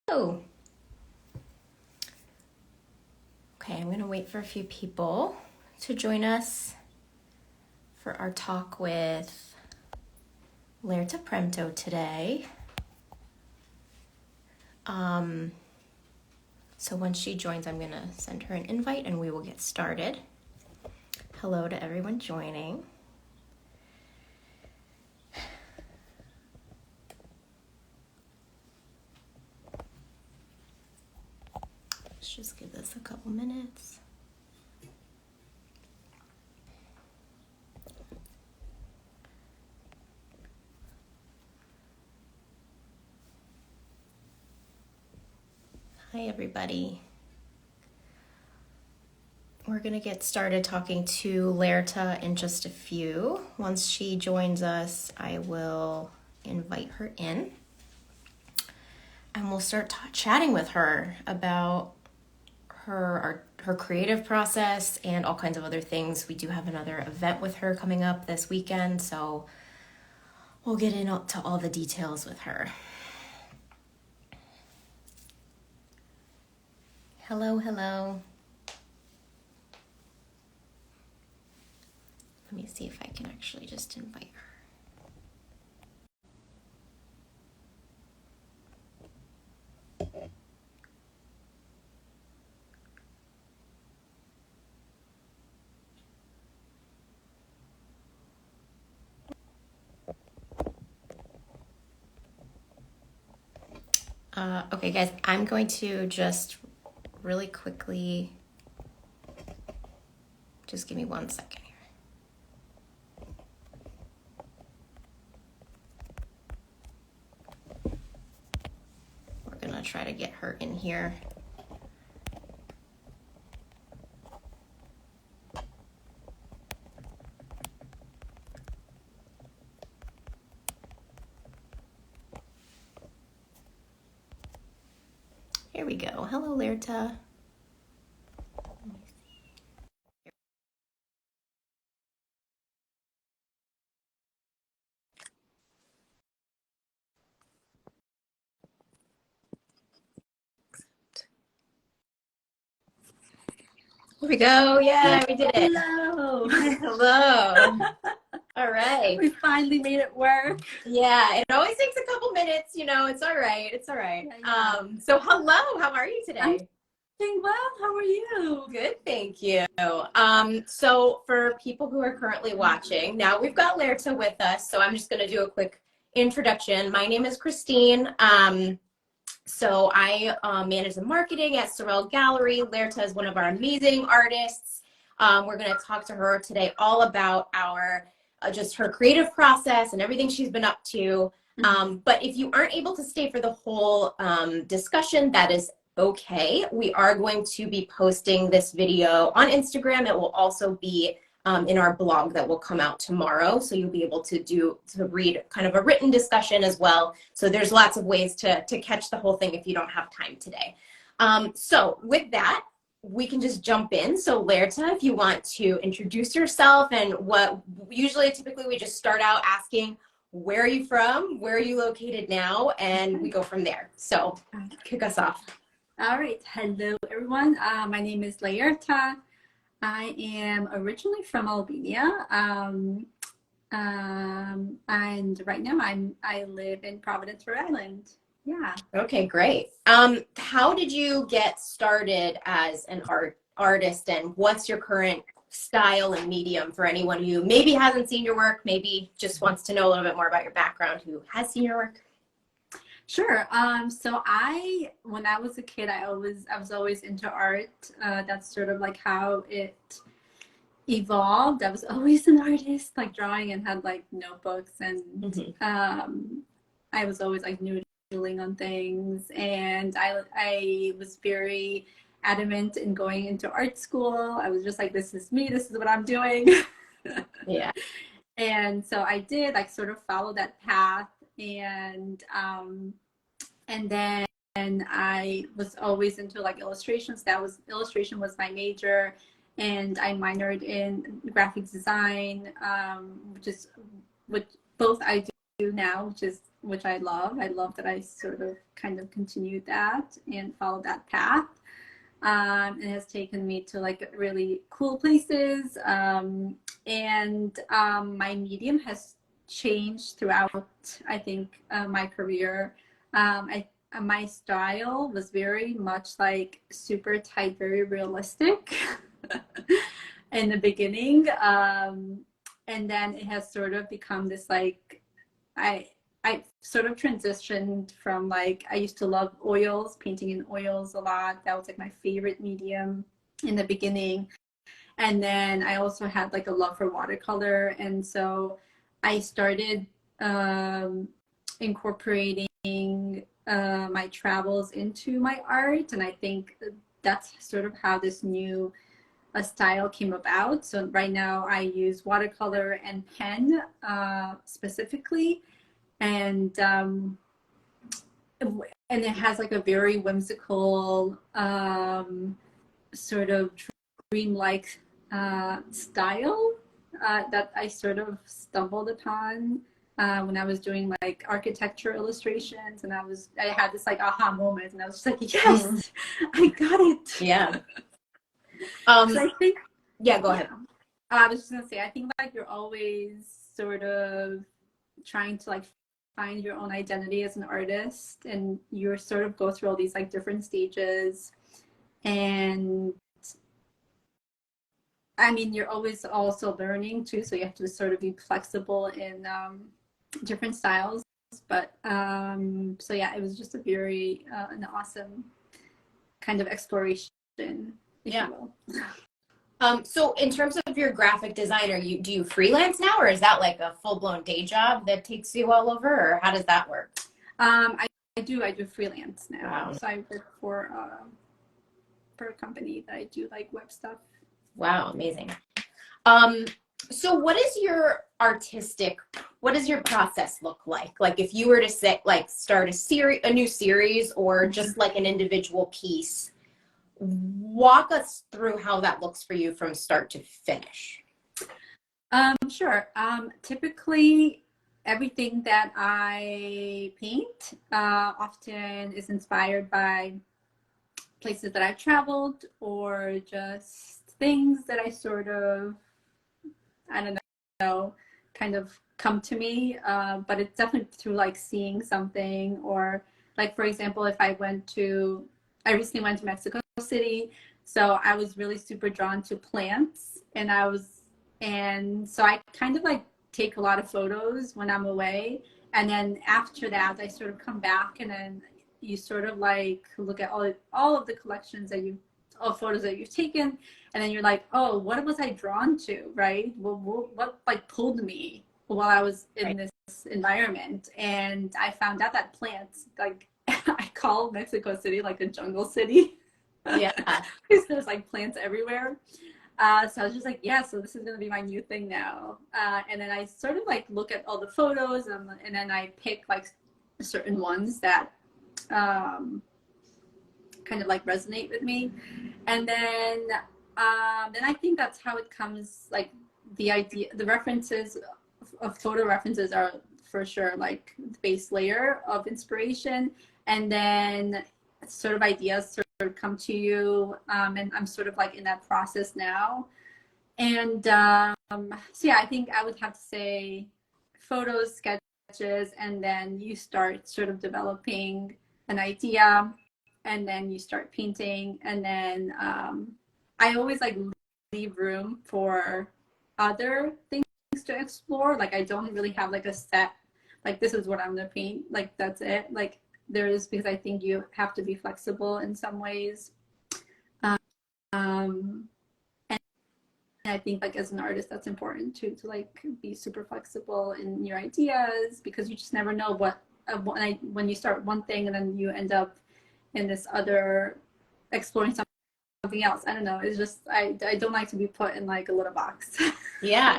Oh, okay, I'm gonna wait for a few people to join us for our talk with Laerta Premto today. So once she joins, I'm gonna send her an invite and we will get started. Hello to everyone joining. Let's just give this a couple minutes. Hi, everybody. We're gonna get started talking to Laerta in just a few. Once she joins us, I will invite her in and we'll start chatting with her about her creative process and all kinds of other things. We do have another event with her coming up this weekend, so we'll get into all the details with her. Hello, hello. Let me see if I can actually just invite her. Okay, guys, I'm going to just really quickly, just give me 1 second here. We're gonna try to get her in here. Here we go. Hello, Laerta. Here we go. Yeah, we did it. Hello. Hello. All right. We finally made it work. Yeah, it always takes a couple minutes, it's all right. It's all right. Yeah. So hello, how are you today? I'm doing well. How are you? Good, thank you. So for people who are currently watching, now we've got Laerta with us, so I'm just going to do a quick introduction. My name is Christine. So I manage the marketing at Sorel Gallery. Laerta is one of our amazing artists. We're going to talk to her today all about our just her creative process and everything she's been up to. But if you aren't able to stay for the whole discussion, that is okay. We are going to be posting this video on Instagram. It will also be in our blog that will come out tomorrow. So you'll be able to read kind of a written discussion as well. So there's lots of ways to catch the whole thing if you don't have time today. So with that, we can just jump in. So Laerta, if you want to introduce yourself, and typically we just start out asking, where are you from? Where are you located now? And we go from there. So kick us off. All right. Hello, everyone. My name is Laerta. I am originally from Albania. And right now I live in Providence, Rhode Island. Yeah. Okay, great. How did you get started as an artist, and what's your current style and medium for anyone who maybe hasn't seen your work, maybe just wants to know a little bit more about your background, who has seen your work? Sure. So when I was a kid, I was always into art. That's sort of like how it evolved. I was always an artist, like drawing, and had like notebooks, and I was always like noodling on things, and I was very adamant in going into art school. I was just like, this is me, this is what I'm doing. Yeah. And so I did like sort of follow that path, and then I was always into like illustrations. Illustration was my major, and I minored in graphic design, which both I now, which I love. I love that I sort of kind of continued that and followed that path. It has taken me to like really cool places. My medium has changed throughout, I think, my career. My style was very much like super tight, very realistic in the beginning. And then it has sort of become this like, I sort of transitioned from like, I used to love oils, painting in oils a lot. That was like my favorite medium in the beginning. And then I also had like a love for watercolor. And so I started incorporating my travels into my art. And I think that's sort of how this new style came about. So right now I use watercolor and pen specifically. And it has like a very whimsical sort of dreamlike style that I sort of stumbled upon when I was doing like architecture illustrations, and I had this like aha moment, and I was just like, yes, I got it. Yeah. So I think, yeah, go ahead. I was just gonna say, I think like you're always sort of trying to like find your own identity as an artist, and you sort of go through all these like different stages. And I mean, you're always also learning too, so you have to sort of be flexible in different styles. But so yeah, it was just a very an awesome kind of exploration, if you will. So in terms of your graphic designer, do you freelance now, or is that like a full-blown day job that takes you all over, or how does that work? I do freelance now. Wow. So I work for a company that I do like web stuff. Wow, amazing. So what does your process look like? Like if you were to start a new series, or just like an individual piece, walk us through how that looks for you from start to finish. Sure. Typically everything that I paint often is inspired by places that I've traveled, or just things that I sort of, I don't know, kind of come to me. But it's definitely through like seeing something, or like, for example, if I recently went to Mexico City, so I was really super drawn to plants, and so I kind of like take a lot of photos when I'm away, and then after that I sort of come back, and then you sort of like look at all of the collections of photos that you've taken, and then you're like, oh, what was I drawn to, right? What like pulled me while I was in this environment? And I found out that plants, like, I call Mexico City like a jungle city. Yeah. Because there's like plants everywhere. So I was just like, yeah, so this is going to be my new thing now. And then I sort of like look at all the photos, and then I pick like certain ones that kind of like resonate with me. And then I think that's how it comes, like the references of photo references are for sure like the base layer of inspiration. And then sort of ideas sort of come to you, and I'm sort of like in that process now. And so yeah, I think I would have to say photos, sketches, and then you start sort of developing an idea, and then you start painting, and then I always like leave room for other things to explore. Like I don't really have like a set, like this is what I'm gonna paint, like that's it. Like because I think you have to be flexible in some ways. And I think like as an artist, that's important too, to like be super flexible in your ideas, because you just never know when you start one thing and then you end up in this other, exploring something else. I don't know. It's just, I don't like to be put in like a little box. Yeah.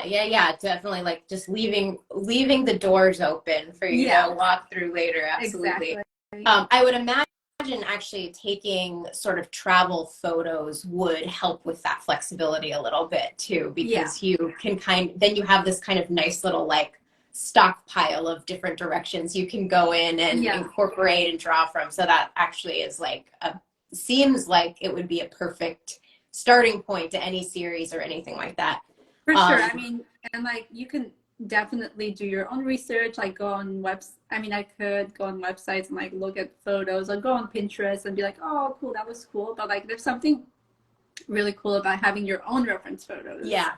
Definitely, like just leaving the doors open for you to walk through later. Absolutely. Exactly. I would imagine actually taking sort of travel photos would help with that flexibility a little bit too, because you can then you have this kind of nice little like stockpile of different directions you can go in and incorporate and draw from. So that actually is like seems like it would be a perfect starting point to any series or anything like that. For sure. I mean, and like you can definitely do your own research, like go on I could go on websites and like look at photos, or go on Pinterest and be like, oh cool, that was cool. But like there's something really cool about having your own reference photos. Yeah.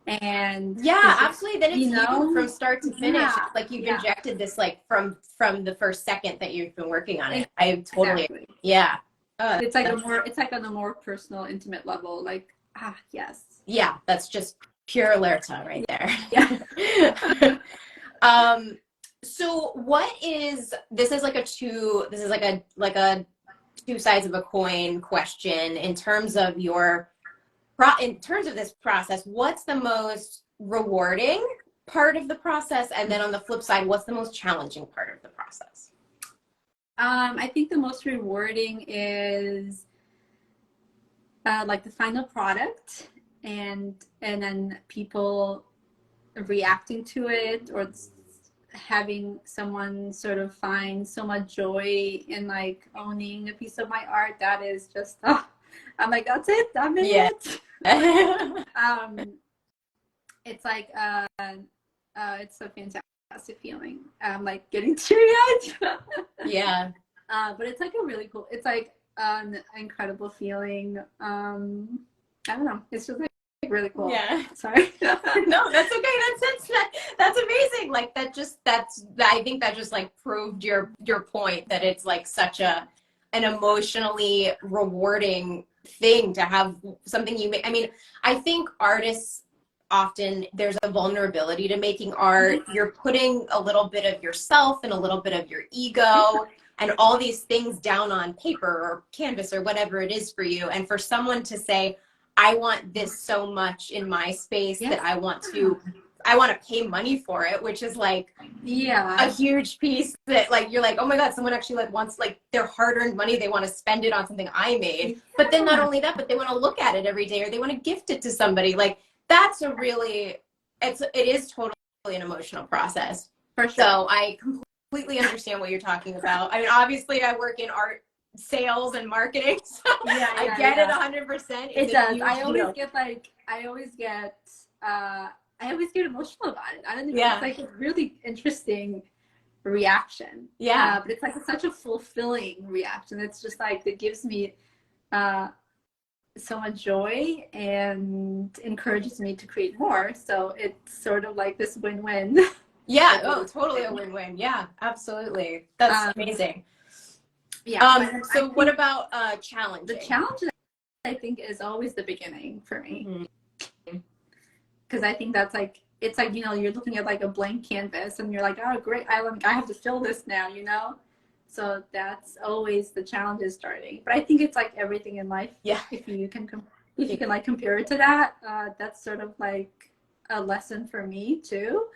And absolutely. Then it's you from start to finish. It's like you've injected this like from the first second that you've been working on it. I totally it's like on a more personal, intimate level. Like yes. Yeah, that's just pure Laerta right there. Yeah. So this is like a two sides of a coin question in terms of this process. What's the most rewarding part of the process? And then on the flip side, what's the most challenging part of the process? I think the most rewarding is like the final product and then people reacting to it, or having someone sort of find so much joy in like owning a piece of my art. That is just I'm like, that's it, I made it. It's like it's a fantastic feeling. I'm like getting teary-eyed. But it's like a really cool, it's like an incredible feeling. I don't know, it's just like really cool. Sorry. No, that's okay. That's amazing. Like I think that just like proved your point that it's like such an emotionally rewarding thing to have something you make. I mean, I think artists often, there's a vulnerability to making art. You're putting a little bit of yourself and a little bit of your ego and all these things down on paper or canvas or whatever it is for you. And for someone to say, I want this so much in my space that I want to pay money for it, which is like a huge piece that like, you're like, oh my God, someone actually like wants like their hard-earned money. They want to spend it on something I made. But then not only that, but they want to look at it every day, or they want to gift it to somebody. Like that's it is totally an emotional process. For sure. So I completely understand what you're talking about. I mean, obviously I work in art sales and marketing, so I get it 100%. It does. I always get emotional about it. I don't know. It's like a really interesting reaction. But it's like such a fulfilling reaction. It's just like it gives me so much joy and encourages me to create more. So it's sort of like this win-win. Yeah. Oh, totally a win-win. Yeah, absolutely. That's amazing. So what about challenge? The challenge, I think, is always the beginning for me. Because I think that's like, it's like, you're looking at like a blank canvas and you're like, oh, great, I have to fill this now, So that's always the challenge, is starting. But I think it's like everything in life. Yeah. If you can like compare it to that, that's sort of like a lesson for me too.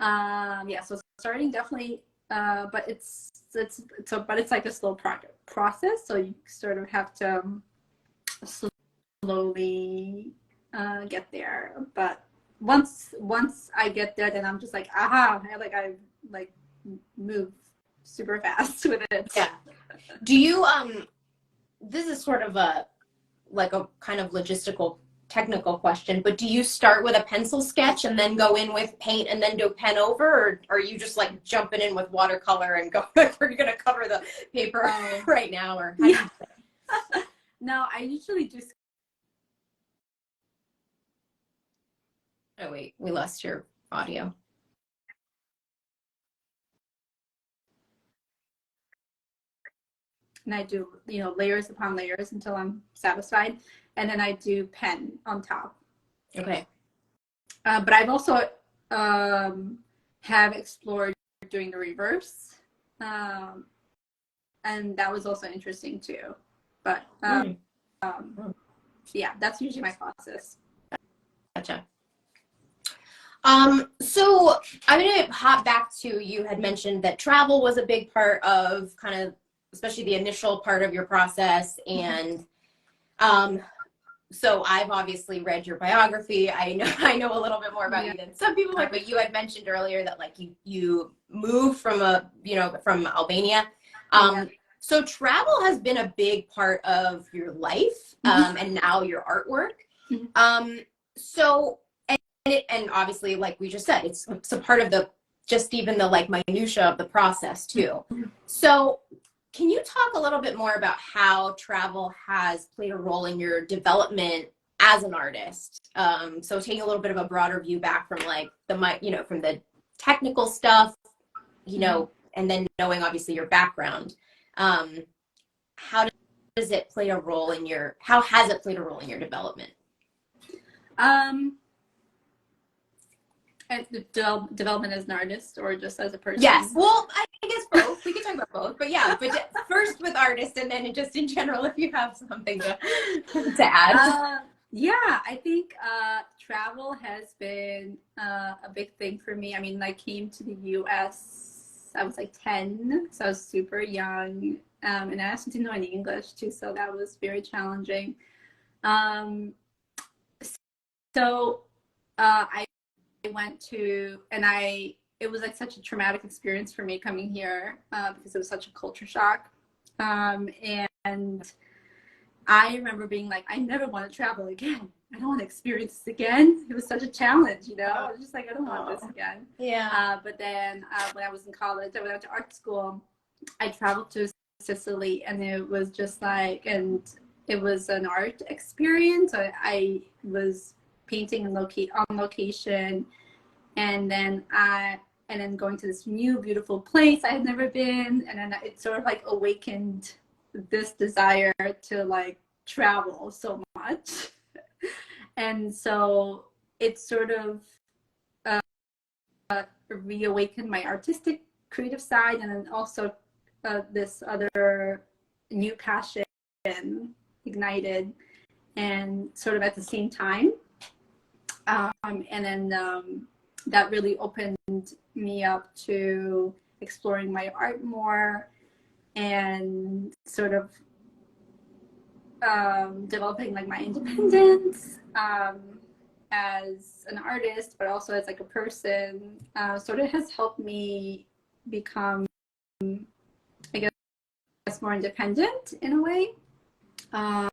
So starting definitely, but it's like a slow process. So you sort of have to slowly get there. But once I get there, then I'm just like, I move super fast with it. Yeah. Do you this is sort of a kind of logistical technical question, but do you start with a pencil sketch and then go in with paint and then do pen over, or are you just like jumping in with watercolor and go, we're gonna cover the paper right now, or how do you No, I usually just Oh wait, we lost your audio. And I do, layers upon layers until I'm satisfied. And then I do pen on top. Okay. But I've also have explored doing the reverse. And that was also interesting too. But that's usually my process. Gotcha. So I'm going to hop back to, you had mentioned that travel was a big part of kind of, especially the initial part of your process. And so I've obviously read your biography. I know a little bit more about you than some people, like, but you had mentioned earlier that like you moved from from Albania. So travel has been a big part of your life, and now your artwork. So and obviously, like we just said, it's a part of the just even the like minutia of the process too. So can you talk a little bit more about how travel has played a role in your development as an artist? So taking a little bit of a broader view back from like from the technical stuff, and then knowing obviously your background. How does it play a role in how has it played a role in your development? And the development as an artist or just as a person? Yes. Well, I guess both. We could talk about both. But yeah, but first with artists and then just in general, if you have something to add. Yeah, I think travel has been a big thing for me. I mean, I came to the US, I was like 10, so I was super young. And I actually didn't know any English too, so that was very challenging. I went to, and it was like such a traumatic experience for me coming here because it was such a culture shock. And I remember being like, I never want to travel again. I don't want to experience this again. It was such a challenge, I was just like, I don't want this again. Yeah. But then when I was in college, I went out to art school. I traveled to Sicily, and it was just like, and it was an art experience. I was painting on location, and then going to this new beautiful place I had never been, and then it sort of like awakened this desire to like travel so much. And so it sort of reawakened my artistic creative side, and then also this other new passion ignited, and sort of at the same time. And then that really opened me up to exploring my art more and sort of developing like my independence as an artist, but also as like a person. Sort of has helped me become, I guess, more independent in a way. And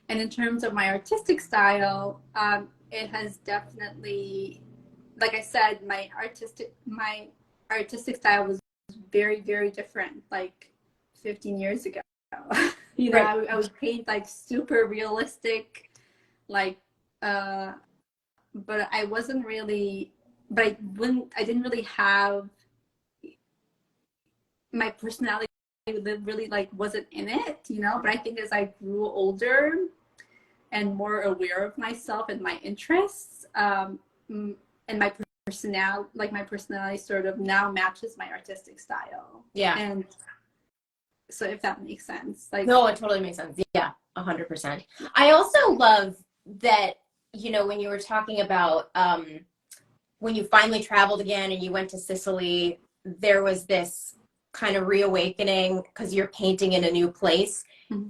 in terms of my artistic style, it has definitely, like I said, my artistic style was very, very different like 15 years ago. Right. I would paint like super realistic, like but I wasn't really, but I didn't really have, my personality really like wasn't in it, but I think as I grew older and more aware of myself and my interests, and my personality sort of now matches my artistic style. Yeah. And so if that makes sense. No, it totally makes sense. Yeah, 100%. I also love that, when you were talking about when you finally traveled again and you went to Sicily, there was this kind of reawakening because you're painting in a new place. Mm-hmm.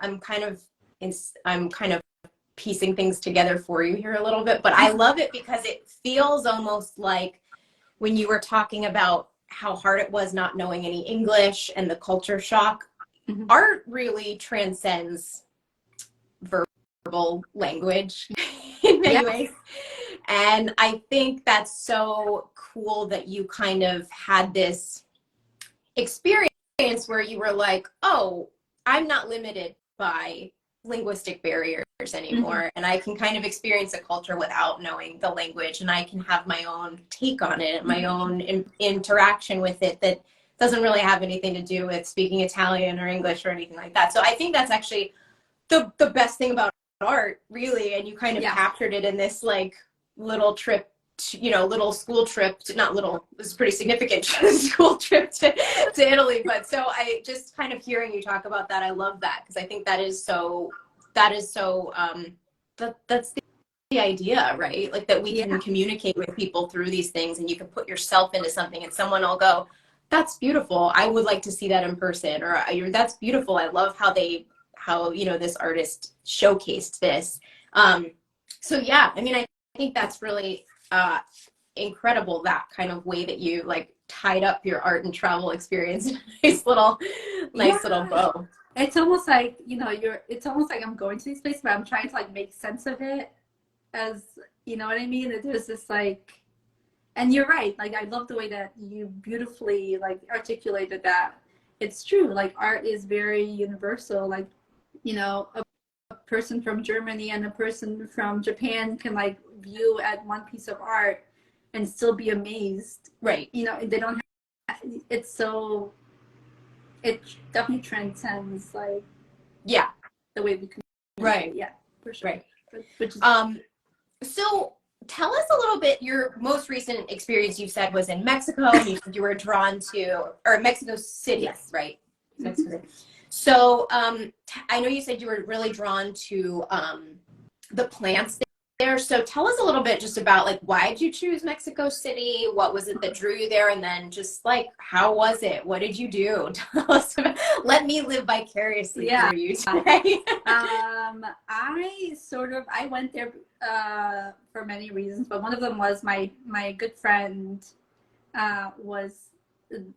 I'm kind of piecing things together for you here a little bit, but I love it because it feels almost like when you were talking about how hard it was not knowing any English and the culture shock, mm-hmm. Art really transcends verbal language in many ways. And I think that's so cool that you kind of had this experience where you were like, oh, I'm not limited by linguistic barriers anymore. Mm-hmm. And I can kind of experience a culture without knowing the language, and I can have my own take on it, my own interaction with it that doesn't really have anything to do with speaking Italian or English or anything like that. So I think that's actually the best thing about art, really. And you kind of captured it in this like little trip, little school trip to, not little, it was a pretty significant school trip to Italy. But so I just kind of hearing you talk about that, I love that, because I think that's the idea, right? Like that we can communicate with people through these things, and you can put yourself into something and someone will go, that's beautiful, I would like to see that in person, or that's beautiful, I love how how this artist showcased this. So yeah, I mean, I think that's really incredible, that kind of way that you like tied up your art and travel experience in a nice little bow. It's almost like, it's almost like I'm going to these places, but I'm trying to like make sense of it, as you know what I mean? There's this like, and you're right, like I love the way that you beautifully like articulated that. It's true, like art is very universal. Like, a person from Germany and a person from Japan can like view at one piece of art and still be amazed. Right. They don't have, it definitely transcends like the way we communicate. Right. Yeah, for sure. Right. Which is so tell us a little bit, your most recent experience you said was in Mexico, and you said you were drawn to, or Mexico City, yes. right? Mexico City. So I know you said you were really drawn to the plants there. So tell us a little bit just about like, why did you choose Mexico City? What was it that drew you there? And then just like, how was it? What did you do? Tell us about, let me live vicariously through you today. I went there for many reasons, but one of them was my good friend was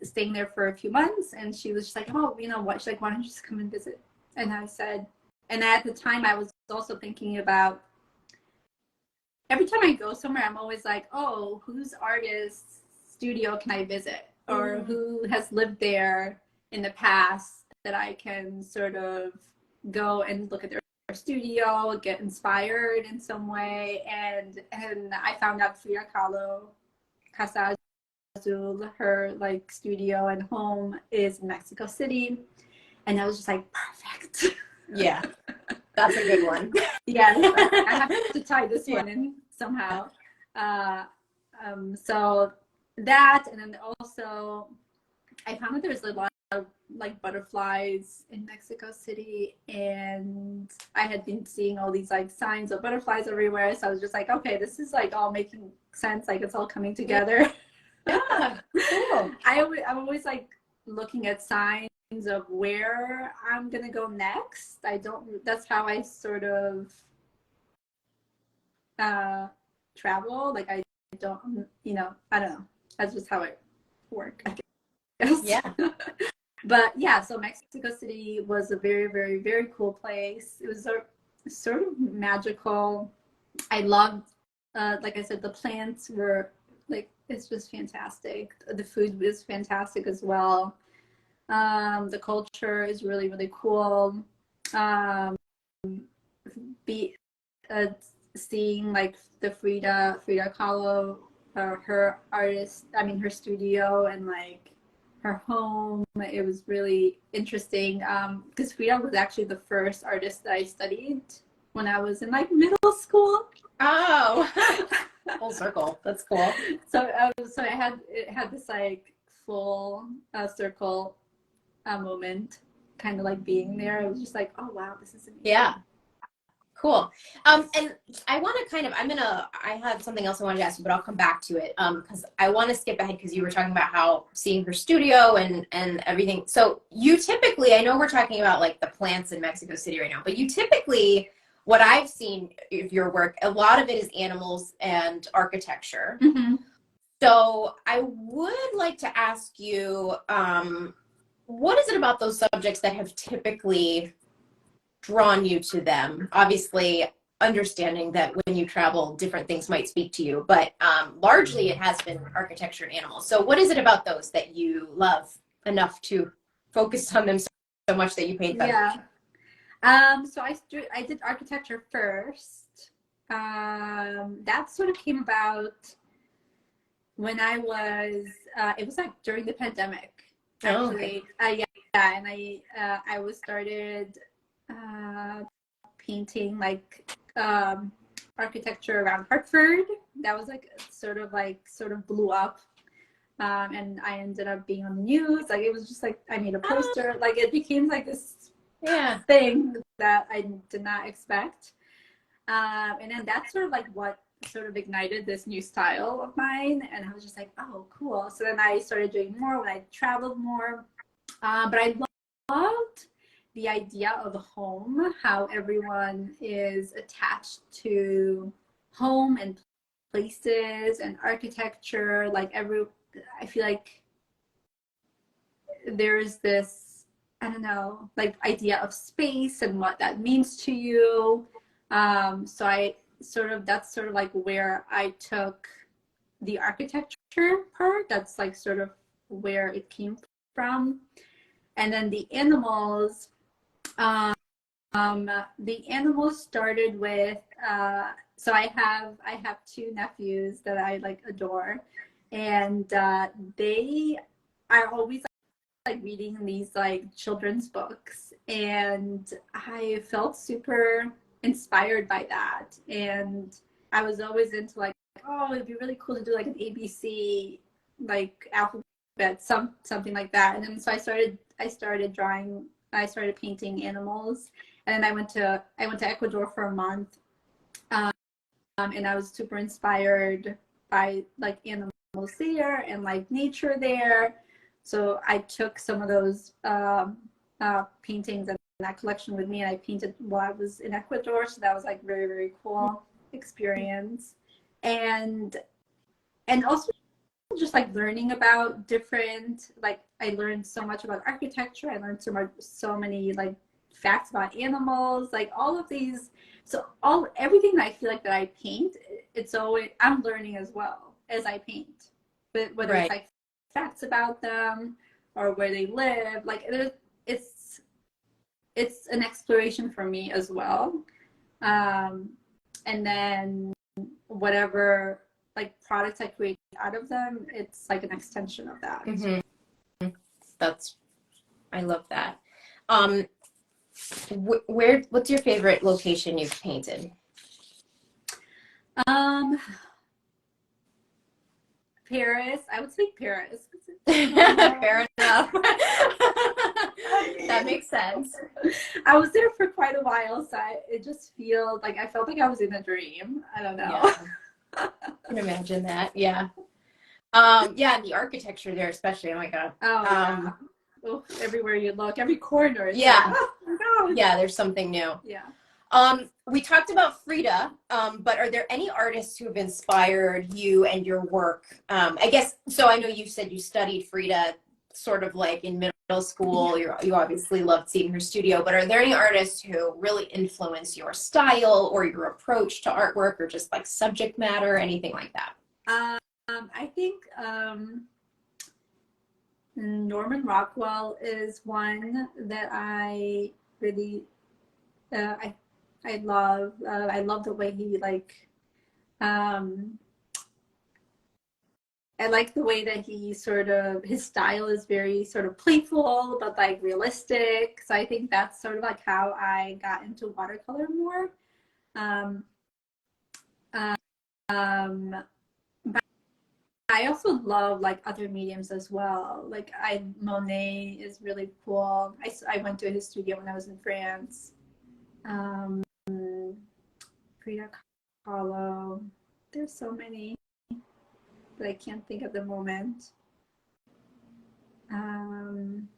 staying there for a few months, and she was just like, oh, you know what, she's like, why don't you just come and visit? And I said, and at the time I was also thinking about, every time I go somewhere, I'm always like, oh, whose artist studio can I visit? Or who has lived there in the past that I can sort of go and look at their studio, get inspired in some way. And I found out Frida Kahlo, Casa Azul, her like studio and home is in Mexico City. And I was just like, perfect. Yeah, that's a good one. Yes, I have to tie this one in somehow. So that, and then also I found that there's a lot of like butterflies in Mexico City, and I had been seeing all these like signs of butterflies everywhere. So I was just like, okay, this is like all making sense. Like it's all coming together. Yeah, cool. I'm always like looking at signs of where I'm gonna go next. That's how I sort of travel. Like I don't I don't know, that's just how it works, I guess. Yeah. But yeah, so Mexico City was a very, very, very cool place. It was sort of magical. I loved like I said, the plants were like, it's just fantastic. The food was fantastic as well. The culture is really, really cool. Seeing like the Frida Kahlo, her her studio, and like her home, it was really interesting. Because Frida was actually the first artist that I studied when I was in like middle school. Oh, full circle. That's cool. So it had this like full circle moment, kind of like being there. It was just like, oh wow, this is amazing. Yeah. Cool. And I want to I had something else I wanted to ask you, but I'll come back to it. Because I want to skip ahead, because you were talking about how seeing her studio and everything. So you typically, I know we're talking about like the plants in Mexico City right now, but you typically, what I've seen of your work, a lot of it is animals and architecture. Mm-hmm. So I would like to ask you, what is it about those subjects that have typically drawn you to them? Obviously, understanding that when you travel, different things might speak to you, but largely it has been architecture and animals. So what is it about those that you love enough to focus on them so much that you paint them? Yeah. So I did architecture first. That sort of came about when I was, it was like during the pandemic, actually. Oh, okay. And I was started painting like architecture around Hartford. That was like sort of blew up, and I ended up being on the news. Like it was just like I made a poster. Like it became like this thing that I did not expect, and then that's sort of like what sort of ignited this new style of mine. And I was just like, oh, cool. So then I started doing more when I traveled more, but I loved the idea of home, how everyone is attached to home and places and architecture. Like I feel like there's this, I don't know, like idea of space and what that means to you. So that's sort of like where I took the architecture part. That's like sort of where it came from. And then the animals, started with, so I have two nephews that I like adore, and they are always like reading these like children's books, and I felt super inspired by that. And I was always into like, oh, it'd be really cool to do like an ABC like alphabet, something like that. And then so I started drawing, I started painting animals, and then I went to Ecuador for a month, and I was super inspired by like animals there and like nature there. So I took some of those paintings and that collection with me, and I painted while I was in Ecuador. So that was like very, very cool experience. And also just like learning about different, like I learned so much about architecture. I learned so many like facts about animals, like all of these. So everything that I feel like that I paint, it's always, I'm learning as well as I paint. But whether it's like facts about them or where they live, like it's an exploration for me as well. And then whatever like products I create out of them, it's like an extension of that. Mm-hmm. I love that. What's your favorite location you've painted? Paris. I would say Paris. Fair enough. That makes sense. I was there for quite a while, so it just feels like I felt like I was in a dream. I don't know. Yeah. I can imagine that. Yeah. Yeah, and the architecture there, especially. Oh my God. Oh, yeah. Oh, everywhere you look, every corner. Yeah. Like, oh my God. Yeah, there's something new. Yeah. We talked about Frida, but are there any artists who have inspired you and your work? I guess, so I know you said you studied Frida sort of like in middle school. You obviously loved seeing her studio, but are there any artists who really influence your style or your approach to artwork or just like subject matter, anything like that? I think Norman Rockwell is one that I really I love. I love the way he like. I like the way that he sort of, his style is very sort of playful but like realistic. So I think that's sort of like how I got into watercolor more. But I also love like other mediums as well. Like Monet is really cool. I went to his studio when I was in France. Frida Kahlo. There's so many that I can't think at the moment. I'm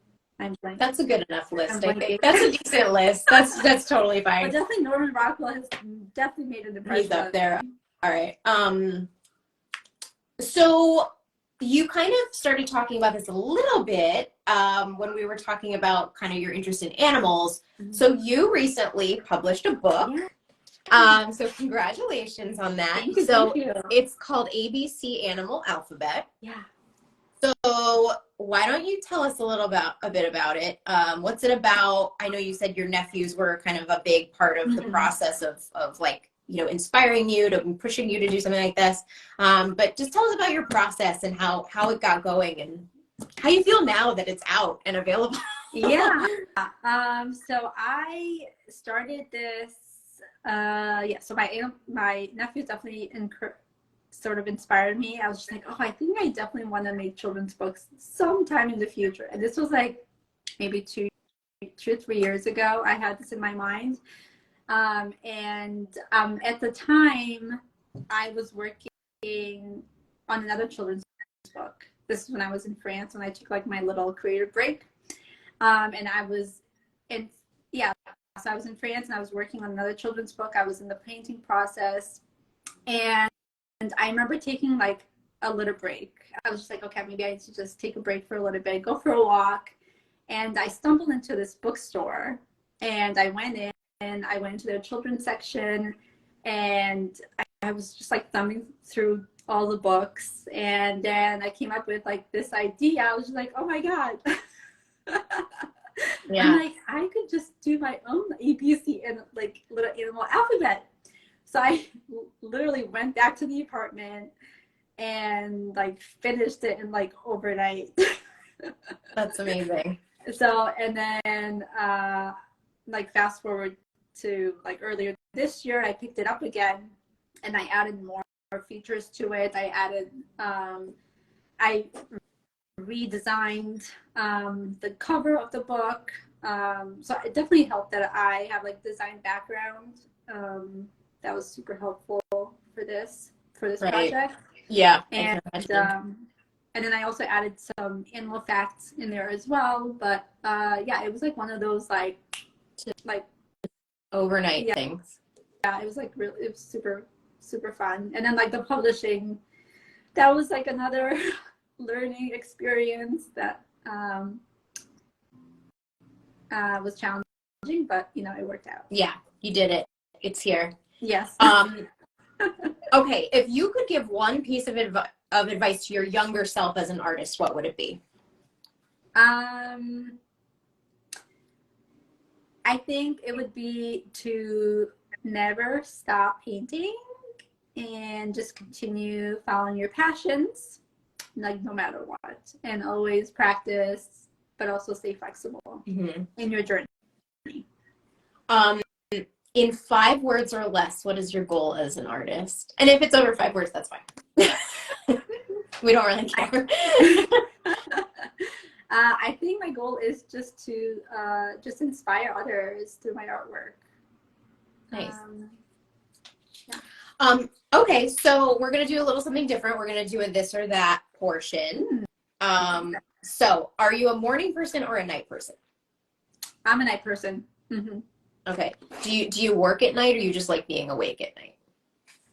blank. That's a good enough list, I think. That's a decent list. That's totally fine. But definitely Norman Rockwell has definitely made an impression. He's up there. All right. So you kind of started talking about this a little bit when we were talking about kind of your interest in animals. Mm-hmm. So you recently published a book. Yeah. So congratulations on that. Thank you, so thank you. It's called ABC Animal Alphabet. Yeah. So why don't you tell us a bit about it? What's it about? I know you said your nephews were kind of a big part of the process of like, you know, inspiring you to pushing you to do something like this. But just tell us about your process and how it got going and how you feel now that it's out and available. Yeah. So I started this. So my nephew definitely sort of inspired me. I was just like, oh, I think I definitely want to make children's books sometime in the future. And this was like maybe 2 or 3 years ago. I had this in my mind. At the time, I was working on another children's book. This is when I was in France, when I took like my little creative break. And I was yeah, so I was in France and I was working on another children's book. I was in the painting process, and I remember taking like a little break. I was just like, okay, maybe I need to just take a break for a little bit, go for a walk. And I stumbled into this bookstore, and I went in and I went into their children's section, and I was just like thumbing through all the books, and then I came up with like this idea. I was just like, oh my God. I'm Yeah. like, I could just do my own ABC and like little animal alphabet. So I literally went back to the apartment and like finished it in like overnight. That's amazing. So, and then like fast forward to like earlier this year, I picked it up again and I added more features to it. I added, I redesigned the cover of the book. So it definitely helped that I have like design background. That was super helpful for this Right. project. Yeah. And then I also added some animal facts in there as well. But yeah, it was like one of those like Overnight things. Yeah, it was like really, it was super fun. And then like the publishing, that was like another learning experience that was challenging, but you know, it worked out. Yeah, you did it. It's here. Yes. Okay, if you could give one piece of advice to your younger self as an artist, what would it be? I think it would be to never stop painting and just continue following your passions, like no matter what, and always practice, but also stay flexible in your journey. In 5 words or less, what is your goal as an artist? And if it's over 5 words, that's fine. We don't really care. I think my goal is just to just inspire others through my artwork. Nice. Yeah. Okay, so we're gonna do a little something different. We're gonna do a this or that portion. So are you a morning person or a night person? I'm a night person. Okay. Do you work at night, or you just like being awake at night?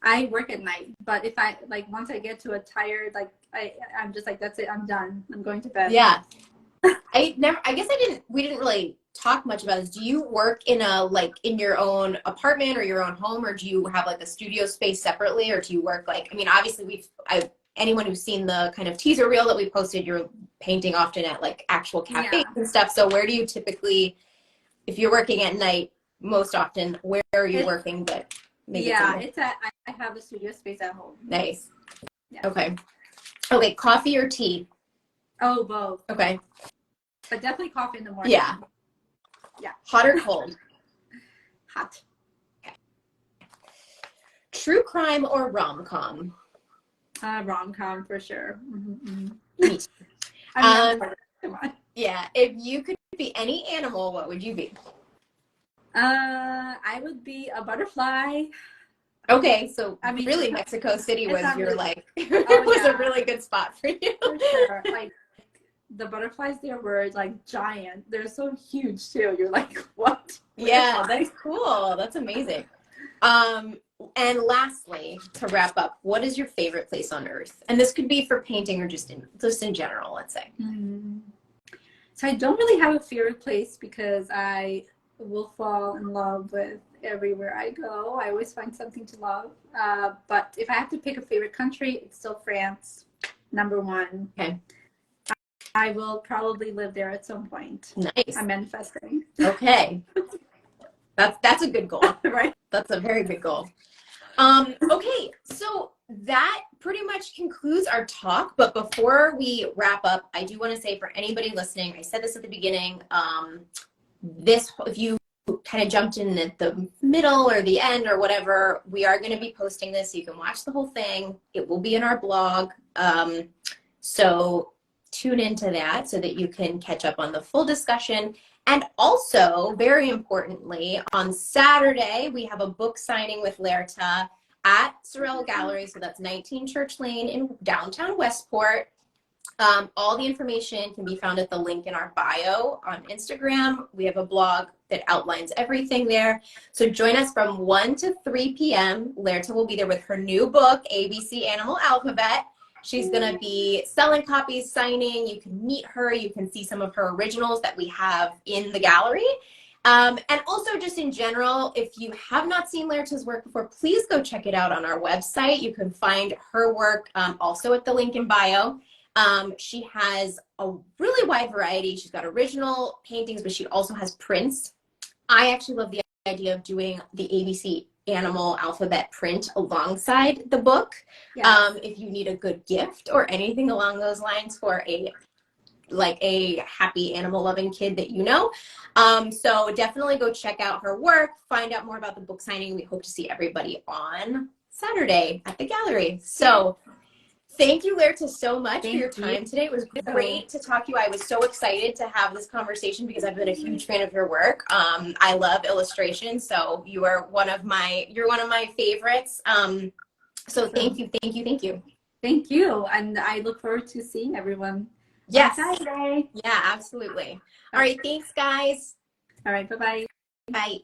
I work at night, but if I like once I get to a tired, like I'm just like, that's it, I'm done. I'm going to bed. Yeah. We didn't really talk much about this. Do you work in in your own apartment or your own home, or do you have like a studio space separately, or do you work like, I mean, obviously anyone who's seen the kind of teaser reel that we posted, you're painting often at like actual cafes and stuff. So where do you typically, if you're working at night, most often, where are you working? But maybe I have a studio space at home. Nice. Yeah. Okay, coffee or tea? Oh, both. Okay. But definitely coffee in the morning. Yeah. Yeah. Hot or cold? Hot. Okay. True crime or rom-com? Rom-com for sure. Me too. Come on. Yeah, if you could be any animal, what would you be? I would be a butterfly. Okay, so I mean, really Mexico City was your really, was a really good spot for you. For sure. Like the butterflies there were like giant. They're so huge too. You're like, what? Yeah, that's cool. That's amazing. And lastly, to wrap up, what is your favorite place on earth? And this could be for painting or just in general, let's say. So I don't really have a favorite place because I will fall in love with everywhere I go. I always find something to love. But if I have to pick a favorite country, it's still France, number one. Okay. I will probably live there at some point. Nice. I'm manifesting. Okay. That's a good goal. Right. That's a very good goal. Okay, so that pretty much concludes our talk. But before we wrap up, I do want to say for anybody listening, I said this at the beginning, if you kind of jumped in at the middle or the end or whatever, we are going to be posting this. So you can watch the whole thing. It will be in our blog. So tune into that so that you can catch up on the full discussion. And also, very importantly, on Saturday, we have a book signing with Laerta at Sorrel Gallery. So that's 19 Church Lane in downtown Westport. All the information can be found at the link in our bio on Instagram. We have a blog that outlines everything there. So join us from 1 to 3 p.m. Laerta will be there with her new book, ABC Animal Alphabet. She's going to be selling copies, signing. You can meet her. You can see some of her originals that we have in the gallery. And also just in general, if you have not seen Laerta's work before, please go check it out on our website. You can find her work also at the link in bio. She has a really wide variety. She's got original paintings, but she also has prints. I actually love the idea of doing the ABC Animal Alphabet print alongside the book. Yes. If you need a good gift or anything along those lines for a happy animal loving kid that you know. So definitely go check out her work, find out more about the book signing. We hope to see everybody on Saturday at the gallery. So thank you, Laerta, so much for your time today. It was great to talk to you. I was so excited to have this conversation because I've been a huge fan of your work. I love illustration, so you're one of my favorites. So thank you, thank you, thank you. Thank you. And I look forward to seeing everyone Yes. on Saturday. Yeah, absolutely. All right, thanks, guys. All right, bye-bye. Bye.